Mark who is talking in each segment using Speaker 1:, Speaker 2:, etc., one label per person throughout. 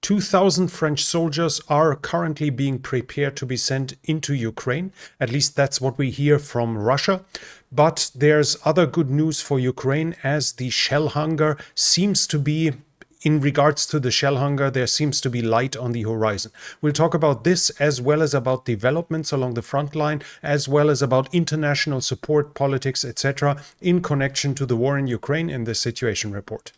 Speaker 1: 2,000 French soldiers are currently being prepared to be sent into Ukraine. At least that's what we hear from Russia. But there's other good news for Ukraine, as the shell hunger seems to be, in regards to the shell hunger, there seems to be light on the horizon. We'll talk about this as well as about developments along the front line, as well as about international support, politics, etc. in connection to the war in Ukraine in this situation report.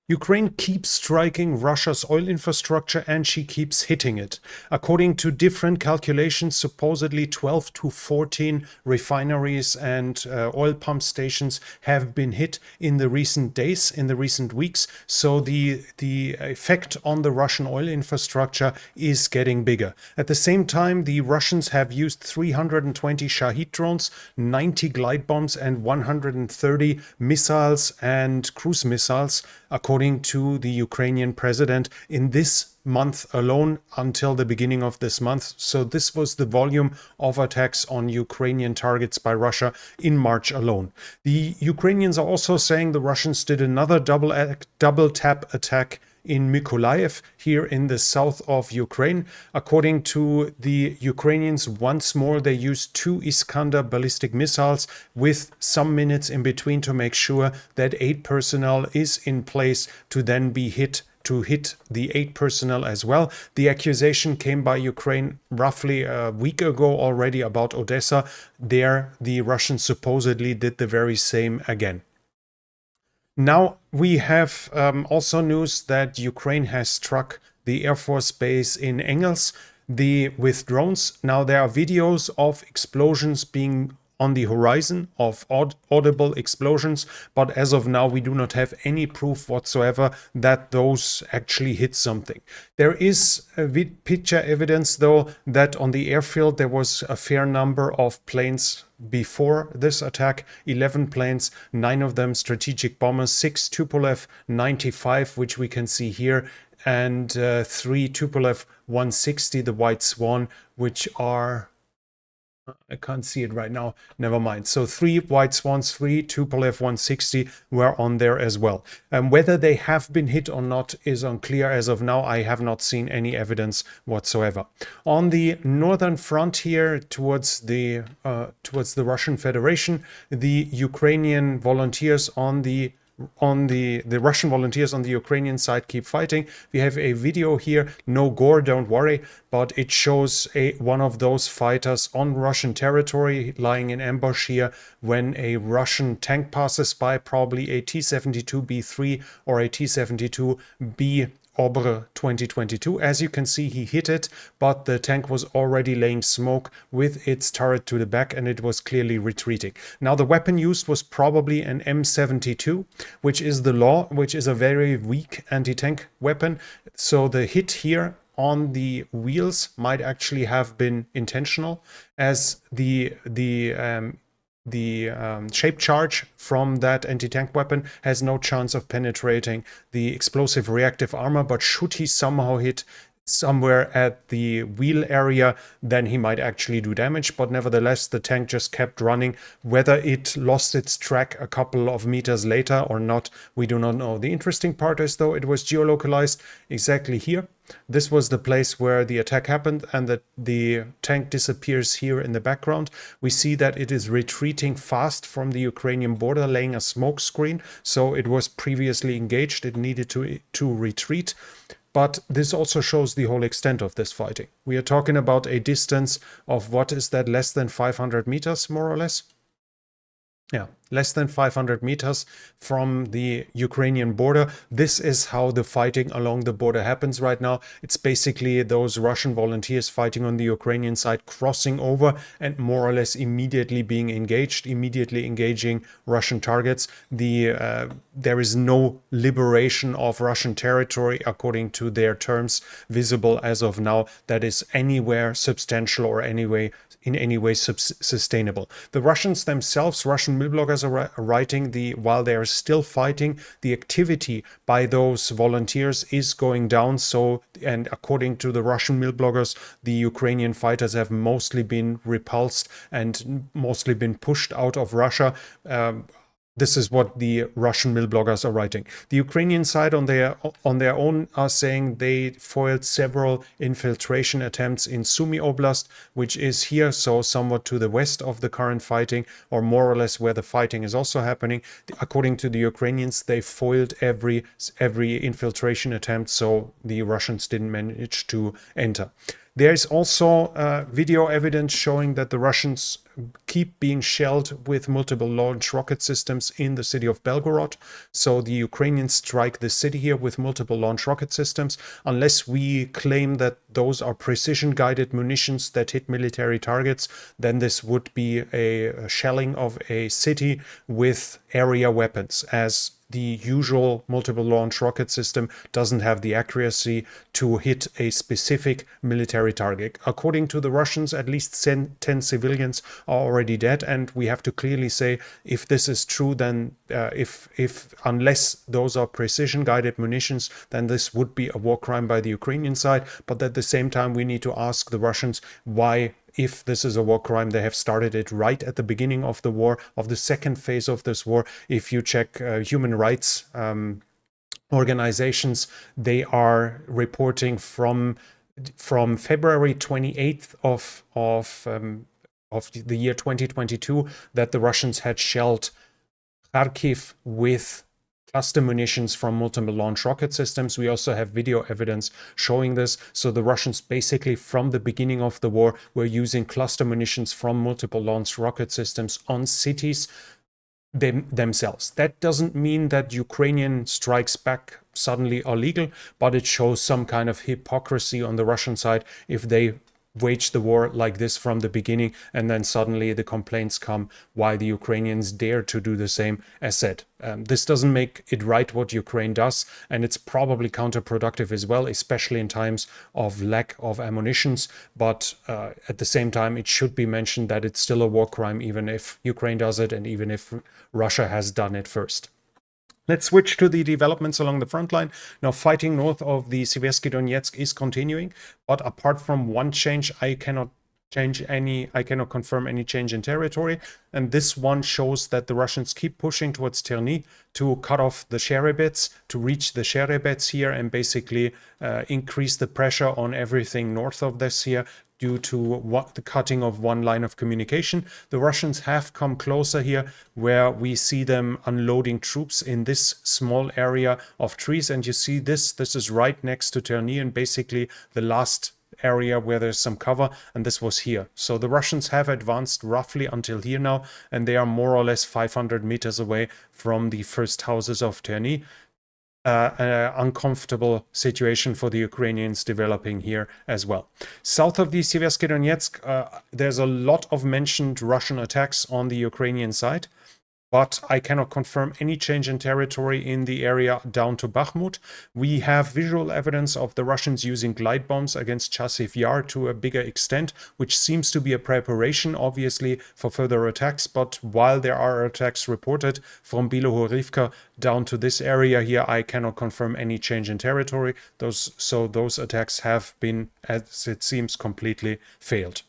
Speaker 1: Ukraine keeps striking Russia's oil infrastructure, and she keeps hitting it. According to different calculations, supposedly 12 to 14 refineries and oil pump stations have been hit in the recent days, in the recent weeks. So the effect on the Russian oil infrastructure is getting bigger. At the same time, the Russians have used 320 Shahid drones, 90 glide bombs, and 130 missiles and cruise missiles, according to the Ukrainian president, in this month alone until the beginning of this month. So this was the volume of attacks on Ukrainian targets by Russia in March alone. The Ukrainians are also saying the Russians did another double tap attack in Mykolaiv, here in the south of Ukraine. According to the Ukrainians, once more they used 2 Iskander ballistic missiles with some minutes in between to make sure that 8 personnel is in place to then be hit the 8 personnel as well. The accusation came by Ukraine roughly a week ago already about Odessa. There, the Russians supposedly did the very same again. Now we have also news that Ukraine has struck the Air Force base in Engels with drones. Now there are videos of explosions being on the horizon, of audible explosions, but as of now we do not have any proof whatsoever that those actually hit something. There is picture evidence though that on the airfield there was a fair number of planes before this attack. 11 planes, 9 of them strategic bombers, 6 Tupolev 95, which we can see here, and 3 Tupolev 160, the White Swan, which are, I can't see it right now, never mind. So 3 White Swans, 3 Tupolev 160 were on there as well. Whether they have been hit or not is unclear as of now. I have not seen any evidence whatsoever. On the northern frontier towards the Russian Federation, the Ukrainian volunteers on the Russian volunteers on the Ukrainian side keep fighting. We have a video here, no gore, don't worry, but it shows one of those fighters on Russian territory lying in ambush here when a Russian tank passes by, probably a T-72B3 or a T-72B Obre 2022. As you can see, he hit it, but the tank was already laying smoke with its turret to the back, and it was clearly retreating. Now the weapon used was probably an M72, which is the law, which is a very weak anti-tank weapon. So the hit here on the wheels might actually have been intentional, as the shape charge from that anti-tank weapon has no chance of penetrating the explosive reactive armor, but should he somehow hit somewhere at the wheel area, then he might actually do damage. But nevertheless, the tank just kept running. Whether it lost its track a couple of meters later or not, we do not know. The interesting part is, though, it was geolocalized exactly here. This was the place where the attack happened, and that the tank disappears here in the background. We see that it is retreating fast from the Ukrainian border, laying a smoke screen. So it was previously engaged. It needed to retreat. But this also shows the whole extent of this fighting. We are talking about a distance of, what is that, less than 500 meters, more or less? Yeah, less than 500 meters from the Ukrainian border. This is how the fighting along the border happens right now. It's basically those Russian volunteers fighting on the Ukrainian side crossing over and more or less immediately being engaged, immediately engaging Russian targets. There is no liberation of Russian territory according to their terms visible as of now that is anywhere substantial or in any way sustainable. The Russians themselves, Russian mill bloggers are writing, while they are still fighting, the activity by those volunteers is going down. So, and according to the Russian mill bloggers, the Ukrainian fighters have mostly been repulsed and mostly been pushed out of Russia. This is what the Russian mill bloggers are writing. The Ukrainian side on their own are saying they foiled several infiltration attempts in Sumy Oblast, which is here, so somewhat to the west of the current fighting, or more or less where the fighting is also happening. According to the Ukrainians, they foiled every infiltration attempt, so the Russians didn't manage to enter. There is also video evidence showing that the Russians keep being shelled with multiple launch rocket systems in the city of Belgorod. So the Ukrainians strike the city here with multiple launch rocket systems. Unless we claim that those are precision-guided munitions that hit military targets, then this would be a shelling of a city with area weapons, as the usual multiple launch rocket system doesn't have the accuracy to hit a specific military target. According to the Russians, at least 10 civilians are already dead, and we have to clearly say, if this is true, then if unless those are precision guided munitions, then this would be a war crime by the Ukrainian side. But at the same time, we need to ask the Russians why, if this is a war crime, they have started it right at the beginning of the war, of the second phase of this war. If you check human rights organizations, they are reporting from February 28th of the year 2022 that the Russians had shelled Kharkiv with cluster munitions from multiple launch rocket systems. We also have video evidence showing this. So the Russians basically from the beginning of the war were using cluster munitions from multiple launch rocket systems on cities themselves. That doesn't mean that Ukrainian strikes back suddenly are legal, but it shows some kind of hypocrisy on the Russian side if they wage the war like this from the beginning, and then suddenly the complaints come why the Ukrainians dare to do the same. As said, this doesn't make it right what Ukraine does, and it's probably counterproductive as well, especially in times of lack of ammunitions. But at the same time, it should be mentioned that it's still a war crime, even if Ukraine does it and even if Russia has done it first. Let's switch to the developments along the front line. Now, fighting north of the Seversky Donetsk is continuing, but apart from one change, I cannot confirm any change in territory. And this one shows that the Russians keep pushing towards Terny to cut off the Sherebets, to reach the Sherebets here and basically increase the pressure on everything north of this here, due to the cutting of one line of communication. The Russians have come closer here, where we see them unloading troops in this small area of trees. And you see this is right next to Terny, and basically the last area where there's some cover, and this was here. So the Russians have advanced roughly until here now, and they are more or less 500 meters away from the first houses of Terny. An uncomfortable situation for the Ukrainians developing here as well. South of the Seversky Donetsk, there's a lot of mentioned Russian attacks on the Ukrainian side, but I cannot confirm any change in territory in the area down to Bakhmut. We have visual evidence of the Russians using glide bombs against Chasiv Yar to a bigger extent, which seems to be a preparation, obviously, for further attacks. But while there are attacks reported from Bilohorivka down to this area here, I cannot confirm any change in territory. Those attacks have been, as it seems, completely failed.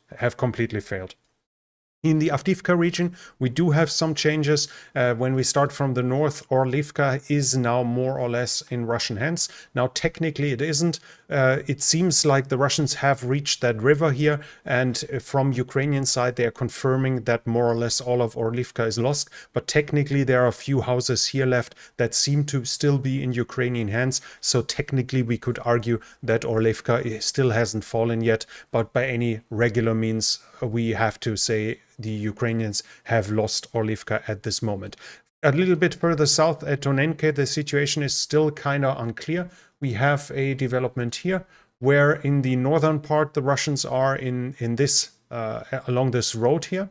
Speaker 1: In the Avdiivka region, we do have some changes. When we start from the north, Orlivka is now more or less in Russian hands. Now, technically, it isn't. It seems like the Russians have reached that river here, and from Ukrainian side, they are confirming that more or less all of Orlivka is lost. But technically, there are a few houses here left that seem to still be in Ukrainian hands. So technically, we could argue that Orlivka still hasn't fallen yet, but by any regular means, we have to say the Ukrainians have lost Orlivka at this moment. A little bit further south at Tonenke, the situation is still kind of unclear. We have a development here where in the northern part the Russians are in this along this road here,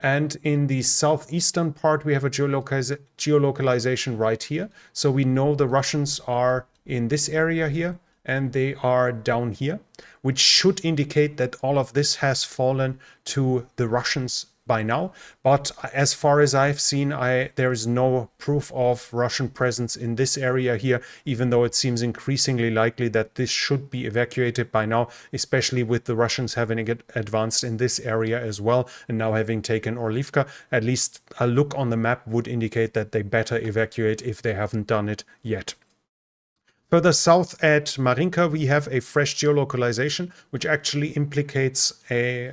Speaker 1: and in the southeastern part we have a geolocalization right here. So we know the Russians are in this area here, and they are down here, which should indicate that all of this has fallen to the Russians by now. But as far as I've seen, there is no proof of Russian presence in this area here, even though it seems increasingly likely that this should be evacuated by now, especially with the Russians having advanced in this area as well and now having taken Orlivka. At least a look on the map would indicate that they better evacuate if they haven't done it yet. Further south at Marinka, we have a fresh geolocalization, which actually implicates a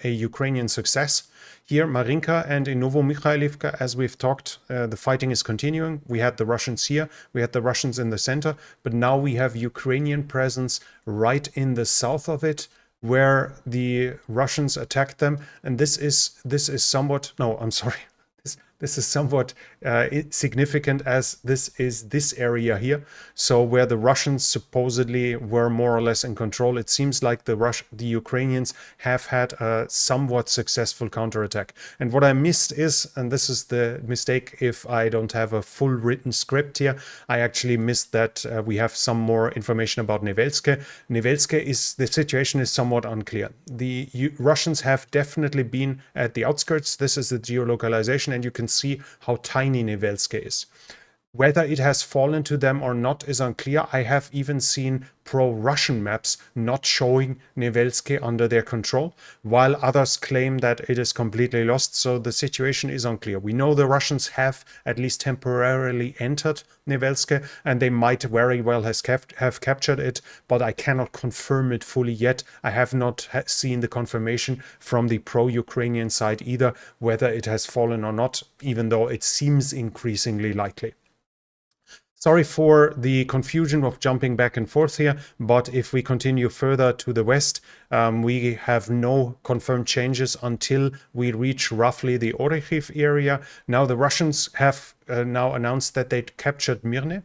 Speaker 1: Ukrainian success. Here, Marinka and in Novomikhailivka, as we've talked, the fighting is continuing. We had the Russians here, we had the Russians in the center, but now we have Ukrainian presence right in the south of it, where the Russians attacked them. And this is somewhat, no, I'm sorry. This is somewhat significant, as this is this area here. So where the Russians supposedly were more or less in control, it seems like the Ukrainians have had a somewhat successful counterattack. And what I missed is, and this is the mistake if I don't have a full written script here, I actually missed that we have some more information about Nevelske. Nevelske is, the situation is somewhat unclear. The Russians have definitely been at the outskirts. This is the geolocalization, and you can see how tiny Nevelske is. Whether it has fallen to them or not is unclear. I have even seen pro-Russian maps not showing Nevelske under their control, while others claim that it is completely lost. So the situation is unclear. We know the Russians have at least temporarily entered Nevelske, and they might very well have captured it, but I cannot confirm it fully yet. I have not seen the confirmation from the pro-Ukrainian side either, whether it has fallen or not, even though it seems increasingly likely. Sorry for the confusion of jumping back and forth here, but if we continue further to the west, we have no confirmed changes until we reach roughly the Orekhiv area. Now the Russians have now announced that they captured Mirne,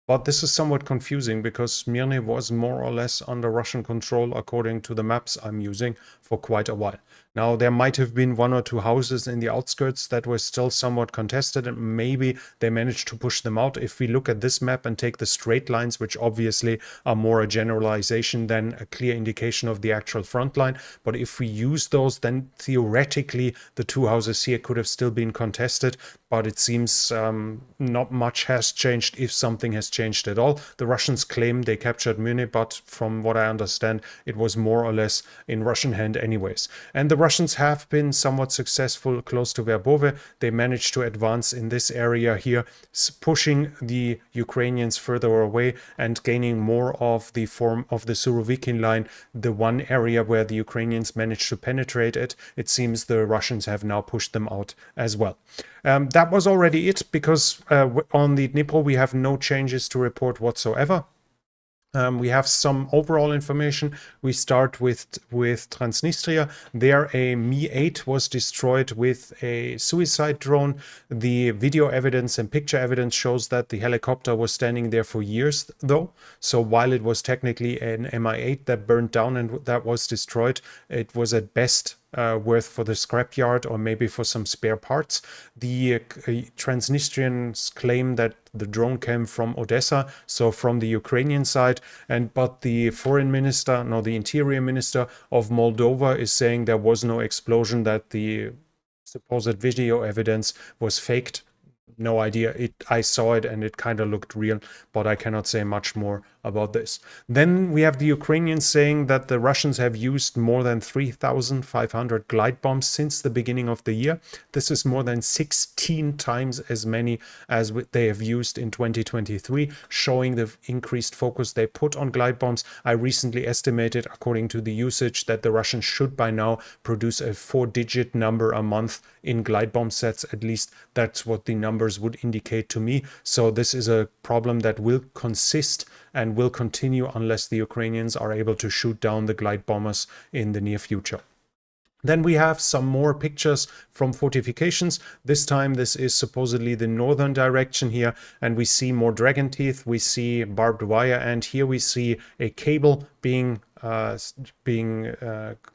Speaker 1: but this is somewhat confusing because Mirne was more or less under Russian control according to the maps I'm using for quite a while. Now, there might have been one or two houses in the outskirts that were still somewhat contested, and maybe they managed to push them out. If we look at this map and take the straight lines, which obviously are more a generalization than a clear indication of the actual front line, but if we use those, then theoretically the two houses here could have still been contested, but it seems not much has changed, if something has changed at all. The Russians claim they captured Munich, but from what I understand, it was more or less in Russian hand anyways. And the Russians have been somewhat successful close to Verbove. They managed to advance in this area here, pushing the Ukrainians further away and gaining more of the form of the Surovikin line, the one area where the Ukrainians managed to penetrate it. It seems the Russians have now pushed them out as well. That was already it, because on the Dnipro we have no changes to report whatsoever. We have some overall information. We start with Transnistria. There a Mi-8 was destroyed with a suicide drone. The video evidence and picture evidence shows that the helicopter was standing there for years though. So while it was technically an Mi-8 that burned down and that was destroyed, it was at best worth for the scrapyard or maybe for some spare parts. The Transnistrians claim that the drone came from Odessa, so from the Ukrainian side, but the the interior minister of Moldova is saying there was no explosion, that the supposed video evidence was faked. No idea. I saw it and it kind of looked real, but I cannot say much more about this. Then we have the Ukrainians saying that the Russians have used more than 3,500 glide bombs since the beginning of the year. This is more than 16 times as many as they have used in 2023, showing the increased focus they put on glide bombs. I recently estimated, according to the usage, that the Russians should by now produce a 4-digit number a month in glide bomb sets. At least that's what the numbers would indicate to me. So this is a problem that will consist and will continue unless the Ukrainians are able to shoot down the glide bombers in the near future. Then we have some more pictures from fortifications. This time this is supposedly the northern direction here, and we see more dragon teeth, we see barbed wire, and here we see a cable being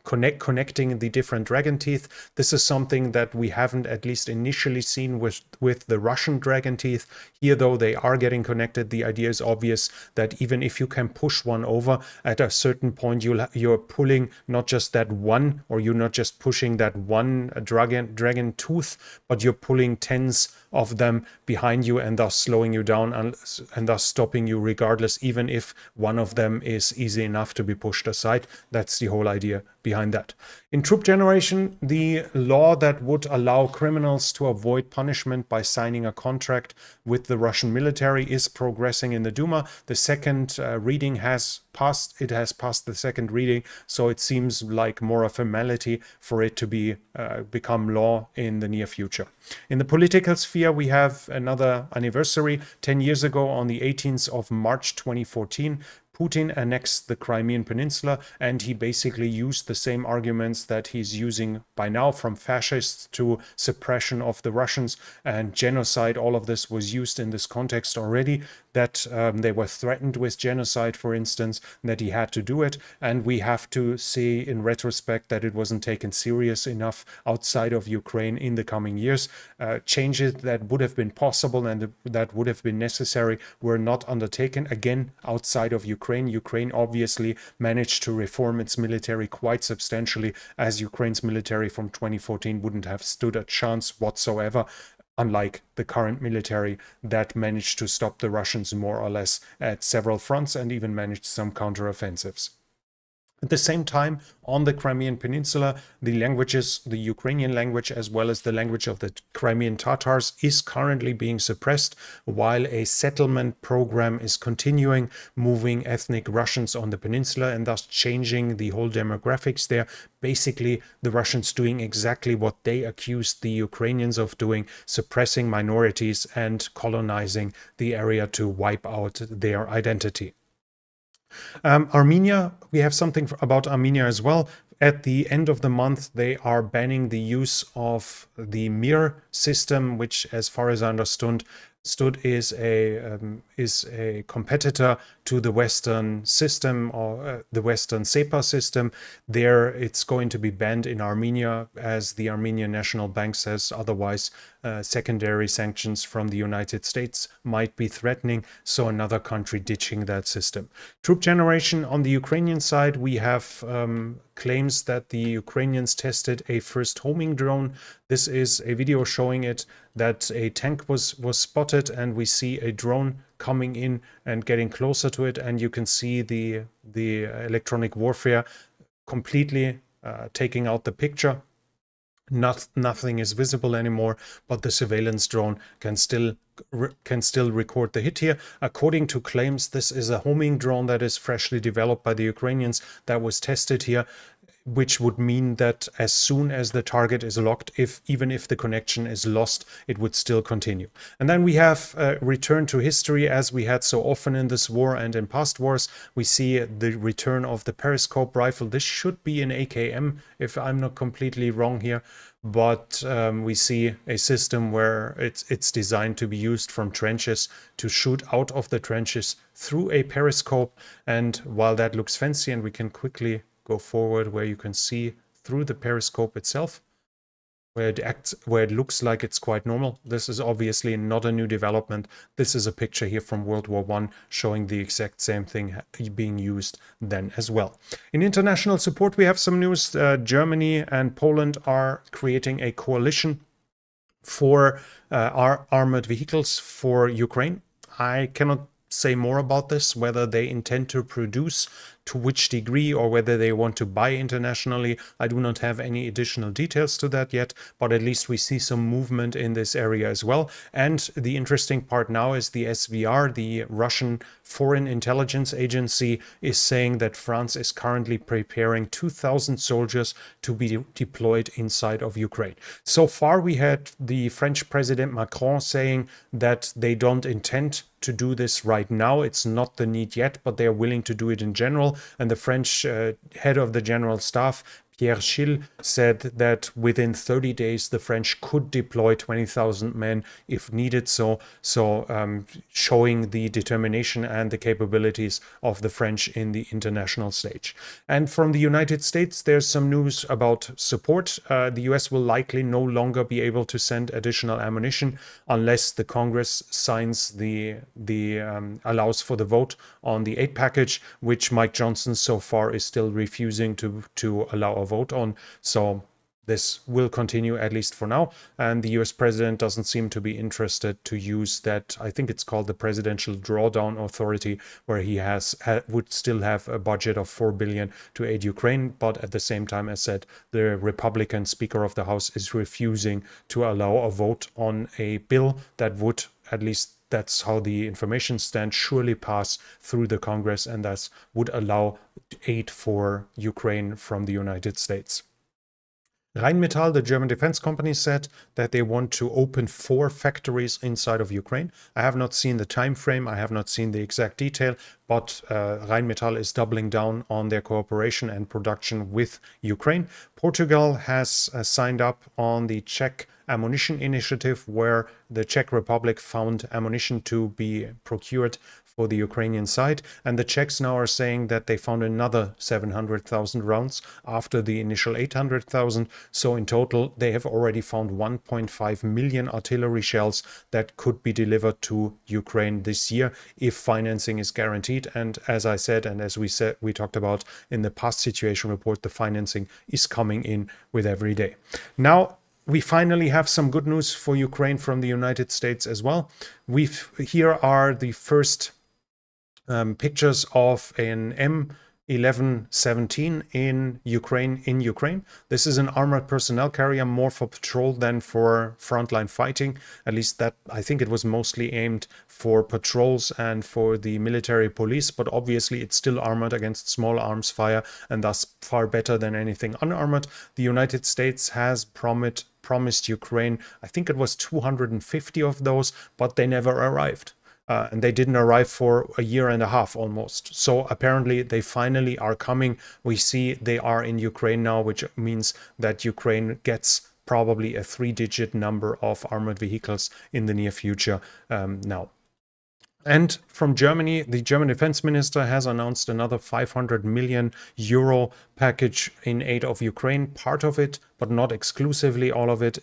Speaker 1: connecting the different dragon teeth. This is something that we haven't at least initially seen with the Russian dragon teeth. Here, though, they are getting connected. The idea is obvious that even if you can push one over, at a certain point you're pulling not just that one, or you're not just pushing that one dragon tooth, but you're pulling tens of them behind you, and thus slowing you down and thus stopping you regardless, even if one of them is easy enough to be pushed aside. That's the whole idea behind that. In troop generation, the law that would allow criminals to avoid punishment by signing a contract with the Russian military is progressing in the Duma. The second reading has passed. It has passed the second reading, so it seems like more a formality for it to be become law in the near future. In the political sphere, we have another anniversary. 10 years ago, on the 18th of March 2014, Putin annexed the Crimean Peninsula, and he basically used the same arguments that he's using by now, from fascists to suppression of the Russians and genocide. All of this was used in this context already, that they were threatened with genocide, for instance, that he had to do it. And we have to see in retrospect that it wasn't taken serious enough outside of Ukraine in the coming years. Changes that would have been possible and that would have been necessary were not undertaken, again, outside of Ukraine. Ukraine obviously managed to reform its military quite substantially, as Ukraine's military from 2014 wouldn't have stood a chance whatsoever, unlike the current military that managed to stop the Russians more or less at several fronts and even managed some counteroffensives. At the same time, on the Crimean Peninsula, the languages, the Ukrainian language as well as the language of the Crimean Tatars, is currently being suppressed, while a settlement program is continuing, moving ethnic Russians on the peninsula and thus changing the whole demographics there. Basically, the Russians doing exactly what they accused the Ukrainians of doing, suppressing minorities and colonizing the area to wipe out their identity. Armenia, we have something about Armenia as well. At the end of the month, they are banning the use of the Mir system, which, as far as I understood, is a competitor to the Western system, or the Western SEPA system. There, it's going to be banned in Armenia, as the Armenian National Bank says otherwise. Secondary sanctions from the United States might be threatening, so another country ditching that system. Troop generation on the Ukrainian side, we have claims that the Ukrainians tested a first homing drone. This is a video showing it, that a tank was spotted, and we see a drone coming in and getting closer to it, and you can see the electronic warfare completely taking out the picture. Nothing is visible anymore, but the surveillance drone can still record the hit here. According to claims, this is a homing drone that is freshly developed by the Ukrainians that was tested here, which would mean that as soon as the target is locked, even if the connection is lost, it would still continue. And then we have return to history, as we had so often in this war and in past wars. We see the return of the periscope rifle. This should be an AKM, if I'm not completely wrong here. But we see a system where it's designed to be used from trenches to shoot out of the trenches through a periscope. And while that looks fancy, and we can quickly go forward where you can see through the periscope itself, where it looks like it's quite normal. This is obviously not a new development. This is a picture here from World War I showing the exact same thing being used then as well. In international support, we have some news. Germany and Poland are creating a coalition for armored vehicles for Ukraine. I cannot say more about this, whether they intend to produce, to which degree, or whether they want to buy internationally. I do not have any additional details to that yet, but at least we see some movement in this area as well. And the interesting part now is the SVR, the Russian Foreign Intelligence Agency, is saying that France is currently preparing 2,000 soldiers to be deployed inside of Ukraine. So far, we had the French President Macron saying that they don't intend to do this right now. It's not the need yet, but they are willing to do it in general. And the French head of the general staff, Pierre Schill said that within 30 days the French could deploy 20,000 men if needed. So showing the determination and the capabilities of the French in the international stage. And from the United States, there's some news about support. The US will likely no longer be able to send additional ammunition unless the Congress signs the allows for the vote on the aid package, which Mike Johnson so far is still refusing to allow a vote on. So this will continue at least for now, and the US president doesn't seem to be interested to use that. I think it's called the Presidential Drawdown Authority, where he would still have a budget of $4 billion to aid Ukraine, but at the same time, as said, the Republican Speaker of the House is refusing to allow a vote on a bill that would, at least that's how the information stands, surely pass through the Congress, and thus would allow aid for Ukraine from the United States. Rheinmetall, the German defense company, said that they want to open 4 factories inside of Ukraine. I have not seen the time frame. I have not seen the exact detail, but Rheinmetall is doubling down on their cooperation and production with Ukraine. Portugal has signed up on the Czech ammunition initiative, where the Czech Republic found ammunition to be procured for the Ukrainian side, and the Czechs now are saying that they found another 700,000 rounds after the initial 800,000. So in total, they have already found 1.5 million artillery shells that could be delivered to Ukraine this year if financing is guaranteed. And as I said, and as we talked about in the past situation report, the financing is coming in with every day. Now, we finally have some good news for Ukraine from the United States as well. Here are the first pictures of an M1117 in Ukraine. This is an armored personnel carrier, more for patrol than for frontline fighting. At least that, I think it was mostly aimed for patrols and for the military police, but obviously it's still armored against small arms fire, and thus far better than anything unarmored. The United States has promised Ukraine, I think it was 250 of those, but they never arrived. And they didn't arrive for a year and a half almost. So apparently they finally are coming. We see they are in Ukraine now, which means that Ukraine gets probably a 3-digit number of armored vehicles in the near future now. And from Germany, the German defense minister has announced another 500 million euro package in aid of Ukraine. Part of it, but not exclusively all of it,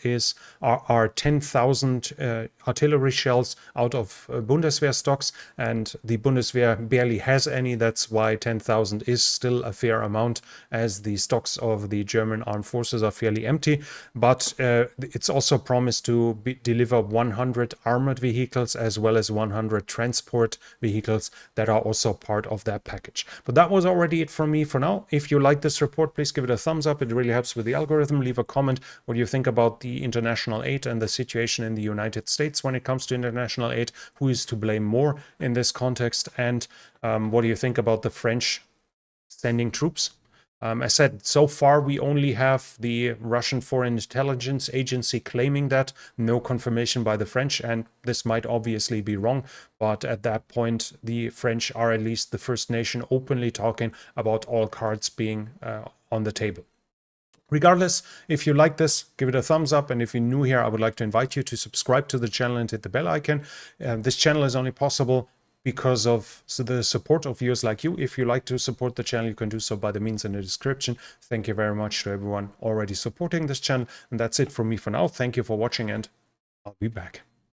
Speaker 1: are 10,000 artillery shells out of Bundeswehr stocks, and the Bundeswehr barely has any. That's why 10,000 is still a fair amount, as the stocks of the German armed forces are fairly empty. But it's also promised to deliver 100 armored vehicles as well as 100 transport vehicles that are also part of that package. But that was already it from me for now. If you like this report, please give it a thumbs up. It really helps with the algorithm. Leave a comment what you think about the international aid and the situation in the United States when it comes to international aid. Who is to blame more in this context? And what do you think about the French sending troops? As said, so far we only have the Russian Foreign Intelligence Agency claiming that, no confirmation by the French, and this might obviously be wrong, but at that point the French are at least the first nation openly talking about all cards being on the table. Regardless, if you like this, give it a thumbs up, and if you're new here, I would like to invite you to subscribe to the channel and hit the bell icon. This channel is only possible because of the support of viewers like you. If you like to support the channel, you can do so by the means in the description. Thank you very much to everyone already supporting this channel. And that's it from me for now. Thank you for watching, and I'll be back.